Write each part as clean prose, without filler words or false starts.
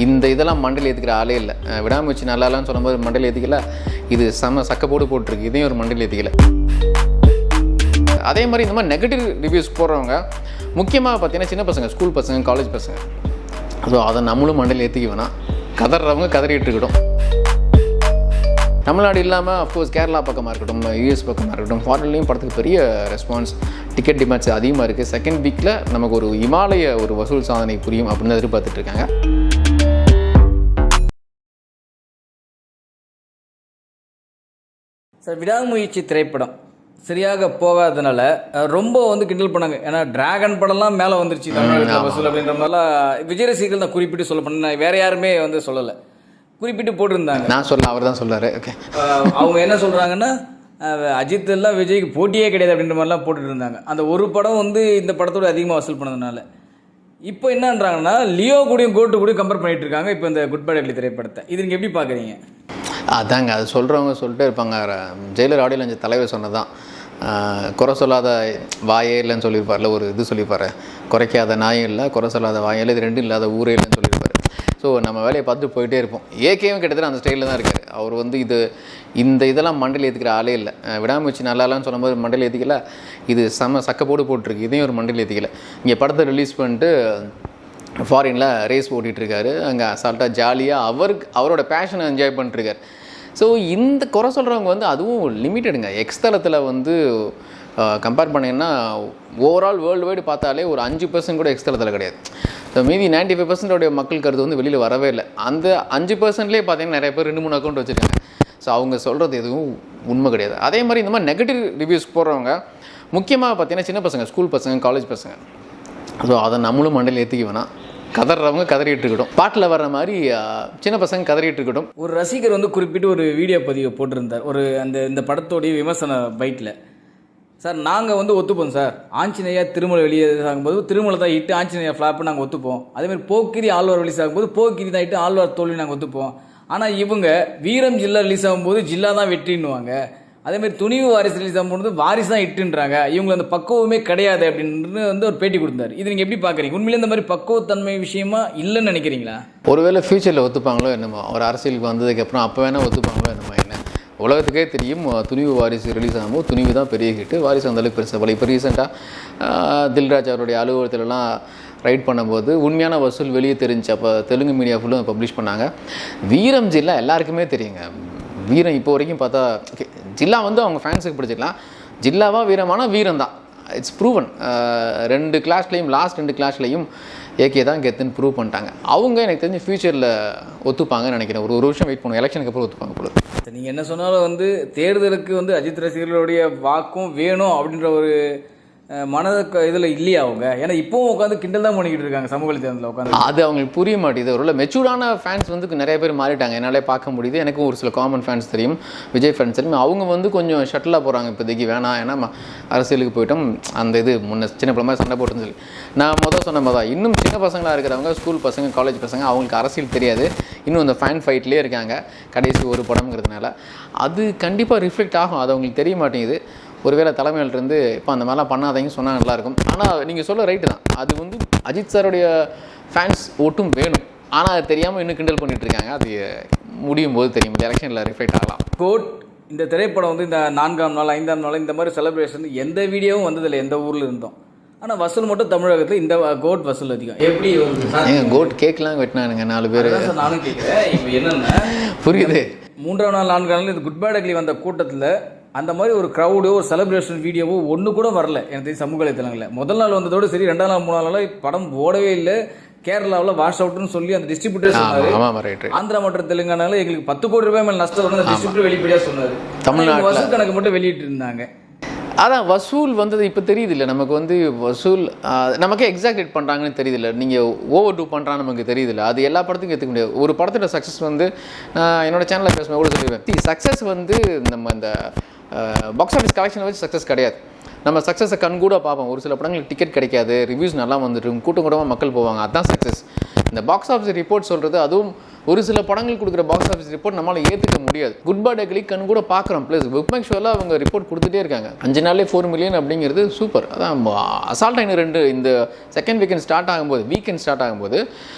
இந்த இதெல்லாம் மண்டல் ஏற்றிக்கிற ஆளே இல்லை. விடாமுயற்சி நல்லாலான்னு சொல்லும்போது மண்டல் ஏற்றிக்கல, இது சக்கப்போடு போட்டிருக்கு, இதையும் ஒரு மண்டல் ஏற்றிக்கல. அதே மாதிரி இந்த மாதிரி நெகட்டிவ் ரிவ்யூஸ் போடுறவங்க முக்கியமாக பார்த்தீங்கன்னா சின்ன பசங்க, ஸ்கூல் பசங்க, காலேஜ் பசங்க. ஸோ அதை நம்மளும் மண்டல் ஏற்றிக்க வேணாம். கதறவங்க கதறிட்டு இருக்கட்டும். தமிழ்நாடு இல்லாமல் அஃப்கோர்ஸ் கேரளா பக்கமாக இருக்கட்டும், யூஎஸ் பக்கமாக இருக்கட்டும், ஃபாரின்லேயும் படத்துக்கு பெரிய ரெஸ்பான்ஸ், டிக்கெட் டிமாண்ட்ஸ் அதிகமாக இருக்குது. செகண்ட் வீக்கில் நமக்கு ஒரு இமாலய ஒரு வசூல் சாதனை புரியும் அப்படின்னு எதிர்பார்த்துட்டு இருக்காங்க. சார், விடாமுயற்சி திரைப்படம் சரியாக போகாதனால ரொம்ப கிண்டல் பண்ணாங்க. ஏன்னா டிராகன் படம்லாம் மேலே வந்துருச்சு தமிழகத்தில் வசூல் அப்படின்ற மாதிரிலாம் விஜய் ரசிகர்கள் தான் குறிப்பிட்டு சொல்ல பண்ண, வேறு யாருமே சொல்லலை, குறிப்பிட்டு போட்டிருந்தாங்க. நான் சொல்ல, அவர் தான் சொல்கிறாரு. ஓகே, அவங்க என்ன சொல்கிறாங்கன்னா அஜித் எல்லாம் விஜய்க்கு போட்டியே கிடையாது அப்படின்ற மாதிரிலாம் போட்டுட்டு இருந்தாங்க. அந்த ஒரு படம் இந்த படத்தோடு அதிகமாக வசூல் பண்ணதுனால இப்போ என்னன்றாங்கன்னா லியோ கூடயும் கோட்டு கூடயும் கம்பேர் பண்ணிட்டு இருக்காங்க இப்போ இந்த குட் பை அக்லி திரைப்படத்தை. இது நீங்கள் எப்படி பார்க்குறீங்க? அதாங்க, அது சொல்கிறவங்க சொல்லிட்டே இருப்பாங்க. ஜெயிலர் ஆடியோ லஞ்ச் தலைவர் சொன்னதான், குறை சொல்லாத வாயே இல்லைன்னு சொல்லியிருப்பார்ல, ஒரு இது சொல்லியிருப்பார், குறைக்காத நாயும் இல்லை, குறை சொல்லாத வாயில், இது ரெண்டும் இல்லாத ஊரே இல்லைன்னு சொல்லியிருப்பார். ஸோ நம்ம வேலையை பார்த்து போயிட்டே இருப்போம். ஏகேவும் கிட்டத்தட்ட அந்த ஸ்டைலில் தான் இருக்கார். அவர் இந்த இதெல்லாம் மண்டல் ஏற்றிக்கிற ஆளே இல்லை. விடாமுயற்சி நல்லாலான்னு சொல்லும்போது மண்டல் ஏற்றிக்கல, இது சக்கப்போடு போட்டிருக்கு, இதையும் ஒரு மண்டல் ஏற்றிக்கல. இங்கே படத்தை ரிலீஸ் பண்ணிட்டு ஃபாரினில் ரேஸ் ஓட்டிகிட்ருக்காரு. அங்கே அசால்ட்டாக ஜாலியாக அவரோட பேஷனை என்ஜாய் பண்ணிட்டுருக்கார். ஸோ இந்த குறை சொல்கிறவங்க அதுவும் லிமிட்டடுங்க. எக்ஸ்தலத்தில் கம்பேர் பண்ணிங்கன்னா ஓவரால் வேர்ல்டு வைடு பார்த்தாலே ஒரு 5% கூட எக்ஸ்தலத்தில் கிடையாது. ஸோ மீதி 95% மக்கள் கருத்து வெளியில் வரவே இல்லை. அந்த 5%லேயே பார்த்தீங்கன்னா நிறைய பேர் 2-3 அக்கௌண்ட் வச்சுருக்காங்க. ஸோ அவங்க சொல்கிறது எதுவும் உண்மை கிடையாது. அதே மாதிரி இந்த மாதிரி நெகட்டிவ் ரிவ்யூஸ் போடுறவங்க முக்கியமாக பார்த்தீங்கன்னா சின்ன பசங்க, ஸ்கூல் பசங்க, காலேஜ் பசங்க. ஸோ அதை நம்மளும் மண்டல் ஏற்றிக்க வேணாம். கதறவங்க கதறிட்டு இருக்கட்டும். பாட்டில் வர்ற மாதிரி சின்ன பசங்க கதறிட்டு இருக்கட்டும். ஒரு ரசிகர் குறிப்பிட்டு ஒரு வீடியோ பதிவு போட்டிருந்தார் இந்த படத்தோடைய விமர்சன பைட்டில். சார், நாங்கள் ஒத்துப்போம் சார், ஆஞ்சநேயா திருமலை வெளியே ஆகும்போது திருமலை தான் ஹிட்டு, ஆஞ்சநேயா ஃப்ளாப்பு நாங்கள் ஒத்துப்போம். அதேமாதிரி போக்கிரி ஆழ்வார் ரிலீஸ் ஆகும்போது போக்கிரி தான் ஹிட்டு, ஆழ்வார் தோல்வி நாங்கள் ஒத்துப்போம். ஆனால் இவங்க வீரம் ஜில்லா ரிலீஸ் ஆகும்போது ஜில்லா தான் வெற்றின்னுவாங்க. அதேமாதிரி துணிவு வாரிசு ரிலீஸ் ஆகும்போது வாரிசு தான் ஹிட்டுன்றாங்க. இவங்க அந்த பக்குவமே கிடையாது அப்படின்னு ஒரு பேட்டி கொடுத்தாரு. இது நீங்கள் எப்படி பார்க்குறீங்க? உண்மையிலே இந்த மாதிரி பக்குவத்தன்மை விஷயமா இல்லைன்னு நினைக்கிறீங்களா? ஒருவேளை ஃபியூச்சரில் ஒத்துப்பாங்களோ என்னமோ, ஒரு அரசியலுக்கு வந்ததுக்கப்புறம் அப்போ வேணால் ஒத்துப்பாங்களோ என்னமோ. என்ன உலகத்துக்கே தெரியும், துணிவு வாரிசு ரிலீஸ் ஆகும்போது துணிவு தான் பெரிய ஹிட்டு, வாரிசு அந்தளவுக்கு பெருசாக போல. இப்போ ரீசெண்டாக தில்ராஜ் அவருடைய அலுவலகத்திலலாம் ரைட் பண்ணும்போது உண்மையான வசூல் வெளியே தெரிஞ்சு அப்போ தெலுங்கு மீடியா ஃபுல்லும் பப்ளிஷ் பண்ணாங்க. வீரம் ஜில்லா எல்லாருக்குமே தெரியுங்க. வீரம் இப்போ வரைக்கும் பார்த்தா ஓகே, ஜில்லா அவங்க ஃபேன்ஸுக்கு பிடிச்சிக்கலாம். ஜில்லாவா வீரமான வீரம் தான், இட்ஸ் ப்ரூவன். 2 கிளாஸ்லேயும் லாஸ்ட் 2 கிளாஸ்லேயும் ஏகே தான் கெத்துன்னு ப்ரூவ் பண்ணிட்டாங்க. அவங்க எனக்கு தெரிஞ்சு ஃபியூச்சரில் ஒத்துப்பாங்கன்னு நினைக்கிறேன். ஒரு வருஷம் வெயிட் பண்ணுவோம், எலெக்ஷனுக்கு அப்புறம் ஒத்துப்பாங்க போல. நீங்கள் என்ன சொன்னாலும் தேர்தலுக்கு அஜித் ரசிகர்களுடைய வாக்கும் வேணும் அப்படின்ற ஒரு இதில் இல்லையா அவங்க? ஏன்னா இப்போவும் உட்காந்து கிண்டல் தான் பண்ணிக்கிட்டு இருக்காங்க சமூக வலைத்தளத்தில் உட்காந்து. அது அவங்களுக்கு புரிய மாட்டேது. ஒரு மெச்சூர்டான ஃபேன்ஸ் நிறைய பேர் மாறிட்டாங்க, என்னாலே பார்க்க முடியுது. எனக்கும் ஒரு சில காமன் ஃபேன்ஸ் தெரியும், விஜய் ஃபேன்ஸ் தெரியும். அவங்க கொஞ்சம் ஷட்டிலாக போகிறாங்க இப்போதைக்கு. வேணாம், ஏன்னா அரசியலுக்கு போயிட்டோம், அந்த முன்ன சின்ன பிள்ளை மாதிரி சண்டை போட்டுன்னு சொல்லி. நான் சொன்ன மாதிரி தான், இன்னும் சின்ன பசங்களாக இருக்கிறவங்க, ஸ்கூல் பசங்க, காலேஜ் பசங்க, அவங்களுக்கு அரசியல் தெரியாது. இன்னும் அந்த ஃபேன் ஃபைட்லேயே இருக்காங்க கடைசி ஒரு படம்ங்கிறதுனால. அது கண்டிப்பாக ரிஃப்ளெக்ட் ஆகும், அது அவங்களுக்கு தெரிய மாட்டேங்குது. ஒருவேளை தலைமையிலிருந்து இப்போ அந்த மாதிரிலாம் பண்ணாதீங்கன்னு சொன்னால் நல்லாயிருக்கும். ஆனால் நீங்கள் சொல்ல ரைட்டு தான், அது அஜித் சாருடைய ஃபேன்ஸ் ஓட்டும் வேணும். ஆனால் அது தெரியாமல் இன்னும் கிண்டல் பண்ணிகிட்டு இருக்காங்க. அது முடியும் போது தெரியும், எலெக்ஷனில் ரிஃப்ளெக்ட் ஆகலாம். கோட் இந்த திரைப்படம் இந்த 4ஆம் நாள் 5ஆம் நாள் இந்த மாதிரி செலிப்ரேஷன் எந்த வீடியோவும் வந்ததில்லை எந்த ஊரில் இருந்தோம். ஆனால் வசூல் மட்டும் தமிழகத்தில் இந்த கோட் வசூல் அதிகம். எப்படி கோட் கேட்கலாம் வெட்டினானுங்க 4 பேர். நானும் கேட்குறேன், இப்போ என்னென்ன புரியுது. 3ஆம் நாள் 4ஆம் நாள் இந்த குட் பை அக்லி வந்த கூட்டத்தில் அந்த மாதிரி ஒரு க்ரௌடோ ஒரு செலிப்ரேஷன் வீடியோவோ ஒன்று கூட வரல எனக்கு தெரியும் சமூக வலைத்தளங்களில். முதல் நாள் வந்ததோடு சரி, 2ஆம் நாள் 3ஆம் நாள் படம் ஓடவே இல்லை. கேரளாவில் வாஷ் அவுட்னு சொல்லி அந்த டிஸ்ட்ரிபியூட்டர் சொன்னார். ஆந்திரா மற்றும் தெலுங்கானாவில் எங்களுக்கு 10 கோடி ரூபாய் மேலே நஷ்டம் வந்து அந்த டிஸ்ட்ரிபியூட்டர் வெளிப்படையாக சொன்னார். தமிழ்நாடு வசூல் கணக்கு மட்டும் வெளியிட்டு இருந்தாங்க. அதான் வசூல் வந்தது இப்போ தெரியுது இல்லை நமக்கு. வசூல் நமக்கே எக்ஸாக்ட் பண்ணுறாங்கன்னு தெரியுது இல்லை. நீங்கள் ஓவர் டூ பண்ணுறான்னு நமக்கு தெரியுது இல்லை. அது எல்லா படத்துக்கும் எடுத்துக்க முடியாது. ஒரு படத்தோட சக்ஸஸ் என்னோட சேனலில் பேசும்போது கூட சொல்லிடுவேன், சக்ஸஸ் நம்ம இந்த பாக்ஸ் ஆஃபீஸ் கலெக்ஷனை வச்சு சக்ஸஸ் கிடையாது. நம்ம சக்ஸஸை கண்கூட பார்ப்போம். ஒரு சில படங்களுக்கு டிக்கெட் கிடைக்காது, ரிவ்யூஸ் நல்லா வந்துட்டு கூட்டமாக மக்கள் போவாங்க, அதுதான் சக்ஸஸ். இந்த பாக்ஸ் ஆஃபீஸ் ரிப்போர்ட் சொல்கிறது, அதுவும் ஒரு சில படங்கள் கொடுக்குற பாக்ஸ் ஆஃபீஸ் ரிப்போர்ட் நம்மளால் ஏற்றுக்க முடியாது. குட் பை அக்லி கண்கூட பார்க்குறோம். ப்ளஸ் புக் மை ஷோவில் அவங்க ரிப்போர்ட் கொடுத்துட்டே இருக்காங்க. 5 நாள்லேயே 4 மில்லியன் அப்படிங்கிறது சூப்பர். அதான் அசால்ட்டாக இந்த செகண்ட் வீக்கெண்ட் ஸ்டார்ட் ஆகும்போது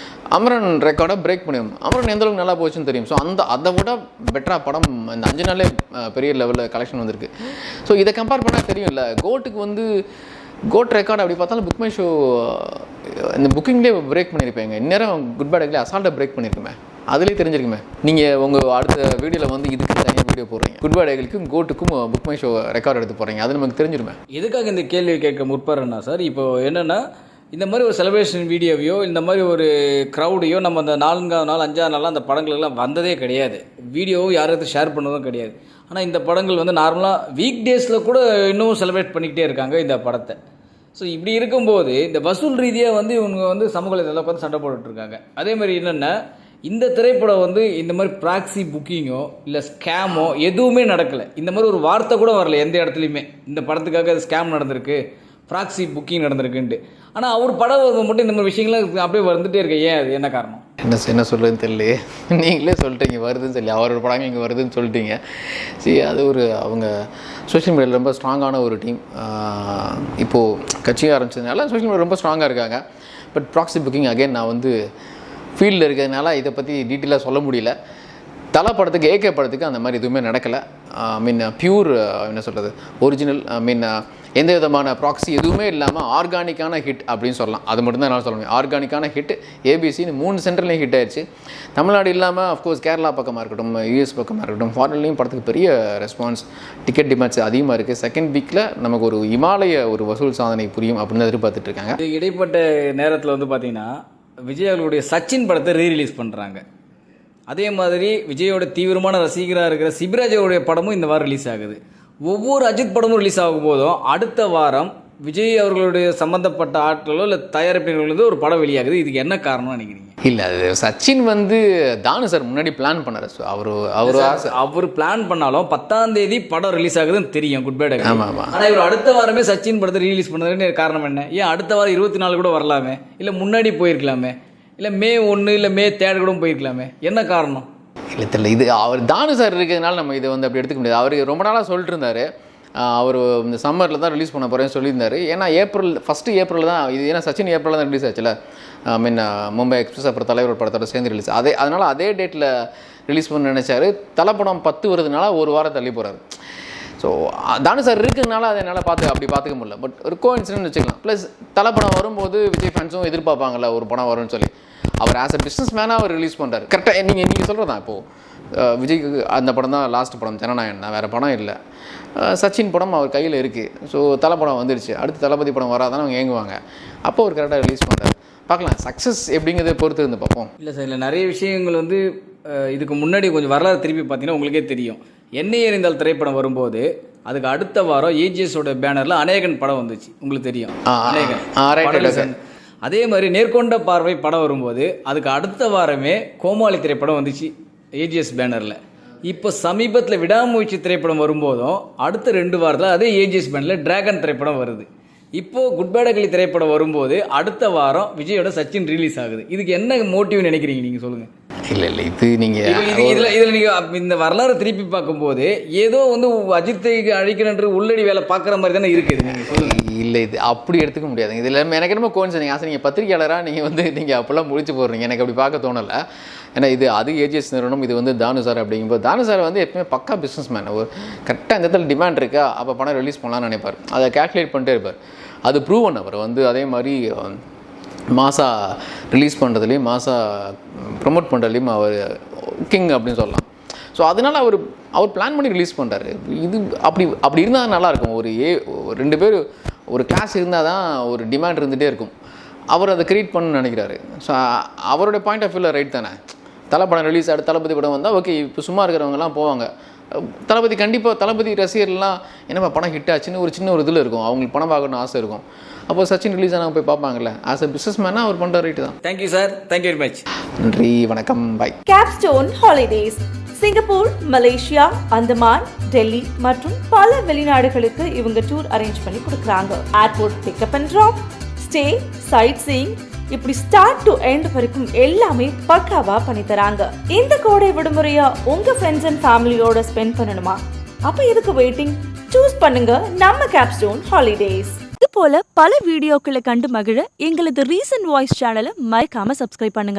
அமரன் ரெக்கார்டை பிரேக் பண்ணிடும். அமரன் எந்த அளவுக்கு நல்லா போச்சுன்னு தெரியும். ஸோ அதை விட பெட்டராக படம் இந்த 5 நாளே பெரிய லெவலில் கலெக்ஷன் வந்திருக்கு. ஸோ இதை கம்பேர் பண்ணால் தெரியும்ல, கோட்டுக்கு வந்து கோட் ரெக்கார்டு அப்படி பார்த்தாலும் புக் மை ஷோ இந்த புக்கிங்லேயே பிரேக் பண்ணியிருப்பேங்க. இந்நேரம் குட் பேட் அக்லி அசால்ட்டாக பிரேக் பண்ணியிருக்குமே, அதுலேயே தெரிஞ்சிருக்குமே. நீங்கள் உங்கள் அடுத்த வீடியோவில் வந்து இதுக்கு தனியாக வீடியோ போடுறீங்க, குட் பேட் அக்லிக்கும் கோட்டுக்கும் புக் மை ஷோ ரெக்கார்டு எடுத்து போகிறீங்க, அது நமக்கு தெரிஞ்சிருமே. எதுக்காக இந்த கேள்வி கேட்க முற்படுறேன்னா சார், இப்போ என்னென்னா இந்த மாதிரி ஒரு செலிப்ரேஷன் வீடியோவையோ இந்த மாதிரி ஒரு க்ரௌடையோ நம்ம அந்த 4ஆவது நாள் 5ஆவது நாள் அந்த படங்களெல்லாம் வந்ததே கிடையாது. வீடியோவும் யாரும் ஷேர் பண்ணதும் கிடையாது. ஆனால் இந்த படங்கள் வந்து நார்மலாக வீக் டேஸில் கூட இன்னும் செலிப்ரேட் பண்ணிக்கிட்டே இருக்காங்க இந்த படத்தை. ஸோ இப்படி இருக்கும்போது இந்த வசூல் ரீதியாக வந்து இவங்க வந்து சமூக வலைதளத்தில் உட்காந்து சண்டை போட்டுட்ருக்காங்க. அதேமாதிரி என்னென்னா இந்த திரைப்படம் வந்து இந்த மாதிரி ப்ராக்ஸி புக்கிங்கோ இல்லை ஸ்கேமோ எதுவுமே நடக்கலை. இந்த மாதிரி ஒரு வார்த்தை கூட வரல எந்த இடத்துலையுமே. இந்த படத்துக்காக அது ஸ்கேம் நடந்திருக்கு, ப்ராக்ஸி புக்கிங் நடந்திருக்குன்ட்டு. ஆனால் அவர் படம் மட்டும் இந்த மாதிரி விஷயங்கள்லாம் அப்படியே வந்துகிட்டே இருக்கு. ஏன் அது என்ன காரணம்? என்ன சொல்லுன்னு தெரியலையே, நீங்களே சொல்லிட்டீங்க வருதுன்னு சொல்லி, அவரோட படங்கள் இங்கே வருதுன்னு சொல்லிட்டீங்க. சரி, அது ஒரு அவங்க சோஷியல் மீடியாவில் ரொம்ப ஸ்ட்ராங்கான ஒரு டீம். இப்போது கட்சியாக ஆரம்பிச்சதுனால சோஷியல் மீடியா ரொம்ப ஸ்ட்ராங்காக இருக்காங்க. பட் ப்ராக்ஸி புக்கிங் அகைன் நான் வந்து ஃபீல்டில் இருக்கிறதுனால இதை பற்றி டீட்டெயிலாக சொல்ல முடியல. தலை படத்துக்கு ஏகே படத்துக்கு அந்த மாதிரி எதுவுமே நடக்கலை. பியூர் என்ன சொல்கிறது, ஒரிஜினல் எந்த விதமான ப்ராக்ஸி எதுவுமே இல்லாமல் ஆர்கானிக்கான ஹிட் அப்படின்னு சொல்லலாம். அது மட்டும்தான் என்னால் சொல்ல முடியும். ஆர்கானிக்கான ஹிட் ஏபிசின்னு 3 சென்டர்லேயும் ஹிட் ஆயிடுச்சு. தமிழ்நாடு இல்லாமல் அஃப்கோர்ஸ் கேரளா பக்கமாக இருக்கட்டும், யூஎஸ் பக்கமாக இருக்கட்டும், ஃபாரின்லேயும் படத்துக்கு பெரிய ரெஸ்பான்ஸ், டிக்கெட் டிமாண்ட்ஸ் அதிகமாக இருக்குது. செகண்ட் வீக்கில் நமக்கு ஒரு இமாலய ஒரு வசூல் சாதனை புரியும் அப்படின்னு எதிர்பார்த்துட்டு இருக்காங்க. இடைப்பட்ட நேரத்தில் வந்து பார்த்திங்கன்னா விஜய் அவர்களுடைய சச்சின் படத்தை ரீரிலீஸ் பண்ணுறாங்க. அதே மாதிரி விஜயோட தீவிரமான ரசிகராக இருக்கிற சிபிராஜோடைய படமும் இந்த வாரம் ரிலீஸ் ஆகுது. ஒவ்வொரு அஜித் படமும் ரிலீஸ் ஆகும் போதும் அடுத்த வாரம் விஜய் அவர்களுடைய சம்மந்தப்பட்ட ஆட்களோ இல்லை தயாரிப்பினர்களோ ஒரு படம் வெளியாகுது. இதுக்கு என்ன காரணம்னு நினைக்கிறீங்க? இல்லை, அது சச்சின் வந்து தானு சார் முன்னாடி பிளான் பண்ணார். ஸோ அவர் பிளான் பண்ணாலும் 10ஆம் தேதி படம் ரிலீஸ் ஆகுதுன்னு தெரியும் குட் பேட். ஆமாம் ஆமாம். ஆனால் இவர் அடுத்த வாரமே சச்சின் படத்தை ரிலீஸ் பண்ணதுன்னு காரணம் என்ன? ஏன் அடுத்த வாரம் 24 கூட வரலாமே, இல்லை முன்னாடி போயிருக்கலாமே, இல்லை மே 1 இல்லை மே 3 கூட போயிருக்கலாமே, என்ன காரணம்? இல்லை தெரியல, இது அவர் தானு சார் இருக்கிறதுனால நம்ம இதை வந்து அப்படி எடுத்துக்க முடியாது. அவர் ரொம்ப நாளாக சொல்லிட்டு இருந்தார், அவர் இந்த சம்மரில் தான் ரிலீஸ் பண்ண போகிறேன்னு சொல்லியிருந்தார். ஏன்னா ஃபஸ்ட்டு ஏப்ரல் தான் இது, ஏன்னா சச்சின் ஏப்ரல் தான் ரிலீஸ் ஆச்சுல. மும்பை எக்ஸ்பிரஸ் அப்புறம் தலைவர் படத்தோட சேர்ந்து ரிலீஸ் அதனால் அதே டேட்டில் ரிலீஸ் பண்ண நினச்சாரு. தலைப்படம் 10 வருதுனால ஒரு வாரம் தள்ளி போகிறாரு. ஸோ தானு சார் இருக்கிறதுனால அதை என்னால் பார்த்துக்க முடியல. பட் ஒரு கோஇன்சிடென்ட் வச்சுக்கலாம். ப்ளஸ் தலைப்படம் வரும்போது விஜய் ஃபேன்ஸும் எதிர்பார்ப்பாங்கல்ல ஒரு படம் வரும்னு சொல்லி. அவர் ஆஸ் அ பிஸ்னஸ் மேனாக அவர் ரிலீஸ் பண்ணுறாரு. கரெக்டாக நீங்கள் சொல்கிறது தான். இப்போது விஜய்க்கு அந்த படம் தான் லாஸ்ட் படம், ஜனநாயகன் தான், வேறு படம் இல்லை. சச்சின் படம் அவர் கையில் இருக்குது. ஸோ தலை படம் வந்துடுச்சு, அடுத்து தளபதி படம் வராதானே அவங்க ஏங்குவாங்க. அப்போ அவர் கரெக்டாக ரிலீஸ் பண்ணுறாரு. பார்க்கலாம் சக்ஸஸ் எப்படிங்கிறத பொறுத்து இருந்து பார்ப்போம். இல்லை சார், இல்லை நிறைய விஷயங்கள் வந்து இதுக்கு முன்னாடி கொஞ்சம் வரலாறு திருப்பி பார்த்தீங்கன்னா உங்களுக்கே தெரியும். எண்ணெய் எறிந்தால் திரைப்படம் வரும்போது அதுக்கு அடுத்த வாரம் ஏஜிஎஸோட பேனரில் அநேகன் படம் வந்துச்சு, உங்களுக்கு தெரியும். அநேகன். அதே மாதிரி நேர்கொண்ட பார்வை படம் வரும்போது அதுக்கு அடுத்த வாரமே கோமாளி திரைப்படம் வந்துச்சு ஏஜிஎஸ் பேனரில். இப்போ சமீபத்தில் விடாமுயற்சி திரைப்படம் வரும்போதும் அடுத்த 2 வாரத்தில் அதே ஏஜிஎஸ் பேனரில் டிராகன் திரைப்படம் வருது. இப்போது குட் பேட் அக்லி திரைப்படம் வரும்போது அடுத்த வாரம் விஜயோட சச்சின் ரிலீஸ் ஆகுது. இதுக்கு என்ன மோட்டிவ் நினைக்கிறீங்க நீங்கள் சொல்லுங்கள்? இல்லை இது நீங்கள் இதில் நீங்கள் இந்த வரலாறு திருப்பி பார்க்கும்போது ஏதோ வந்து அஜித்தை அழிக்கணுன்ற உள்ளடி வேலை பார்க்குற மாதிரி தானே இருக்குது. நீங்கள் சொல்லுங்கள். இல்லை, இது அப்படி எடுத்துக்க முடியாதுங்க. இதில் எனக்கு என்னமோ கோன்ஸ் ஆசை, நீங்கள் பத்திரிகையாளராக நீங்கள் அப்போல்லாம் முடிச்சு போடுறீங்க. எனக்கு அப்படி பார்க்க தோணலை. ஏன்னா அது ஏஜிஎஸ் நிறுவனம், இது வந்து தானு சார் அப்படிங்கும்போது தானு சார் வந்து எப்பவுமே பக்கா பிஸ்னஸ் மேன். ஒரு கரெக்டாக இந்த இடத்துல டிமாண்ட் இருக்கா அப்போ படம் ரிலீஸ் பண்ணலான்னு நினைப்பார். அதை கேல்குலேட் பண்ணிட்டே இருப்பார். அது ப்ரூவன். அவர் வந்து அதே மாதிரி மாசா ரிலீஸ் பண்ணுறதுலேயும் மாசா ப்ரொமோட் பண்ணுறதுலையும் அவர் கிங் அப்படின்னு சொல்லலாம். ஸோ அதனால் அவர் பிளான் பண்ணி ரிலீஸ் பண்ணுறாரு. இது அப்படி இருந்தால் நல்லாயிருக்கும். ஒரு 2 பேர் ஒரு கிளாஸ் இருந்தால் தான் ஒரு டிமாண்ட் இருந்துகிட்டே இருக்கும். அவர் அதை கிரியேட் பண்ணணும்னு நினைக்கிறாரு. ஸோ அவருடைய பாயிண்ட் ஆஃப் வியூவில் ரைட் தானே. தளபடம் ரிலீஸ் ஆகிட்டு தளபதி படம் வந்தால் ஓகே, இப்போ சும்மா இருக்கிறவங்கலாம் போவாங்க. தளபதி ரசிகர்லாம் என்னப்பா படம் ஹிட் ஆச்சுன்னு ஒரு சின்ன ஒரு இதில் இருக்கும். அவங்களுக்கு படம் பார்க்கணும்னு ஆசை இருக்கும். அப்போ சச்சின் ரிலீஸ் ஆனால் போய் பார்ப்பாங்கல்ல. ஆஸ் அ பிஸ்னஸ் மேனாக அவர் பண்ணுற ரைட்டு தான். Thank you sir, thank you very much. நன்றி, வணக்கம், bye. Capstone Holidays Singapore, Malaysia, Andaman, Delhi மற்றும் பல வெளிநாடுகளுக்கு இவங்க டூர் அரேஞ்ச் பண்ணி கொடுக்குறாங்க. Airport pickup and drop, stay, sightseeing, இப்படி ஸ்டார்ட் டு எண்ட் வரைக்கும் எல்லாமே பக்காவா பண்ணி தராங்க. இந்த கோடை விடுமுறையா உங்க ஃப்ரெண்ட்ஸ் அண்ட் ஃபேமிலியோட ஸ்பெண்ட் பண்ணணுமா? அப்ப எதுக்கு வெயிட்டிங்? சூஸ் பண்ணுங்க நம்ம கேப்ஸ்டோன் ஹாலிடேஸ். இது போல பல வீடியோக்களை கண்டு மகிழ எங்களது ரீசன்ட் வாய்ஸ் சேனலை மறக்காம சப்ஸ்கிரைப் பண்ணுங்க.